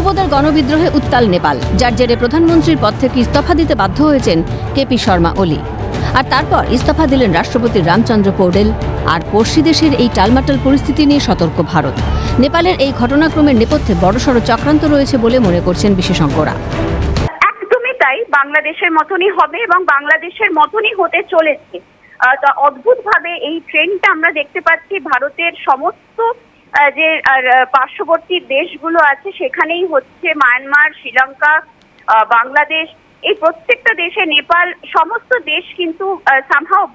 পূর্বদের গণবিদ্রোহে উত্তাল নেপাল, যার জেরে প্রধানমন্ত্রীর পদ থেকে ইস্তফা দিতে বাধ্য হয়েছেন কেপি শর্মা ওলি। আর তারপর ইস্তফা দিলেন রাষ্ট্রপতি রামচন্দ্র পৌডেল। আর পড়শি দেশের এই টালমাটাল পরিস্থিতি নিয়ে সতর্ক ভারত। নেপালের এই ঘটনাক্রমের নেপথ্যে বড়সড় চক্রান্ত রয়েছে বলে মনে করছেন বিশেষজ্ঞরা। একদমই তাই, বাংলাদেশের মতনই হবে এবং বাংলাদেশের মতনই হতে চলেছে। অদ্ভুতভাবে এই ট্রেন্ডটা আমরা দেখতে পাচ্ছি ভারতের সমস্ত যে পার্শ্ববর্তী দেশগুলো আছে সেখানেই হচ্ছে। মায়ানমার, শ্রীলঙ্কা, বাংলাদেশ, এই প্রত্যেকটা দেশে, নেপাল, সমস্ত দেশ কিন্তু সামহাও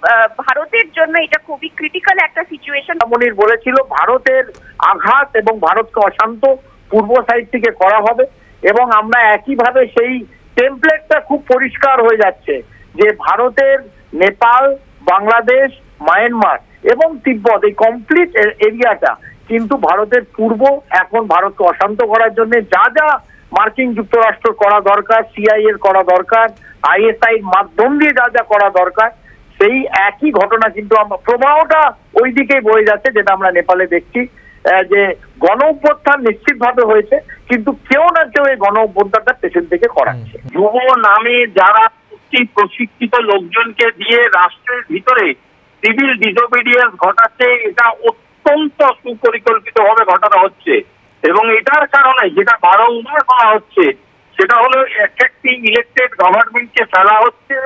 ভারতের জন্য এটা খুবই ক্রিটিক্যাল একটা সিচুয়েশন। মনির বলেছিল ভারতের আঘাত এবং ভারতকে অশান্ত পূর্ব সাইড থেকে করা হবে, এবং আমরা একইভাবে সেই টেমপ্লেটটা খুব পরিষ্কার হয়ে যাচ্ছে যে ভারতের নেপাল, বাংলাদেশ, মায়ানমার এবং তিব্বত, এই কমপ্লিট এরিয়াটা কিন্তু ভারতের পূর্ব। এখন ভারতকে অশান্ত করার জন্য যা যা মার্কিন যুক্তরাষ্ট্র করা দরকার, সিআইএ এর করা দরকার, আইএসআই মাধ্যম দিয়ে যা যা করা দরকার, সেই একই ঘটনা কিন্তু প্রবাহটা ওই দিকেই বয়ে যাচ্ছে, যেটা আমরা নেপালে দেখছি। যে গণ অভ্যুত্থান নিশ্চিতভাবে হয়েছে, কিন্তু কেউ না কেউ এই গণ অভ্যুত্থানটা পেছন থেকে করাচ্ছে। যুব নামে যারা প্রশিক্ষিত লোকজনকে দিয়ে রাষ্ট্রের ভিতরে সিভিল ডিসোবিডিয়েন্স ঘটাচ্ছে, এটা অত্যন্ত সুপরিকল্পিত ভাবে ঘটানো হচ্ছে। এবং এটার কারণে যেটা বারংবার করা হচ্ছে সেটা হলো একটি ইলেক্টেড গভর্নমেন্টকে ফেলা হচ্ছে।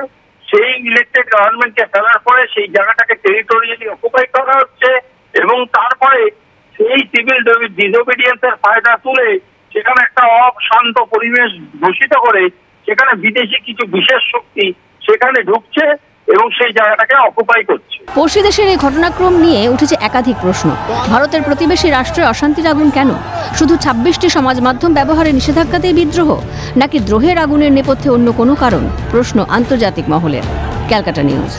সেই ইলেক্টেড গভর্নমেন্টকে ফেলার পরে সেই জায়গাটাকে টেরিটোরিয়ালি অকুপাই করা হচ্ছে, এবং তারপরে সেই সিভিল ডিসোবিডিয়েন্সের ফায়দা তুলে সেখানে একটা অশান্ত পরিবেশ ঘোষিত করে সেখানে বিদেশি কিছু বিশেষ শক্তি সেখানে ঢুকছে এবং সেই জায়গাটাকে অকুপাই করছে। পড়শি দেশের এই ঘটনাক্রম নিয়ে উঠেছে একাধিক প্রশ্ন। ভারতের প্রতিবেশী রাষ্ট্রে অশান্তির আগুন কেন? শুধু 26টি সমাজ মাধ্যম ব্যবহারে নিষেধাজ্ঞাতেই বিদ্রোহ, নাকি দ্রোহের আগুনের নেপথ্যে অন্য কোনো কারণ? প্রশ্ন আন্তর্জাতিক মহলের। ক্যালকাটা নিউজ।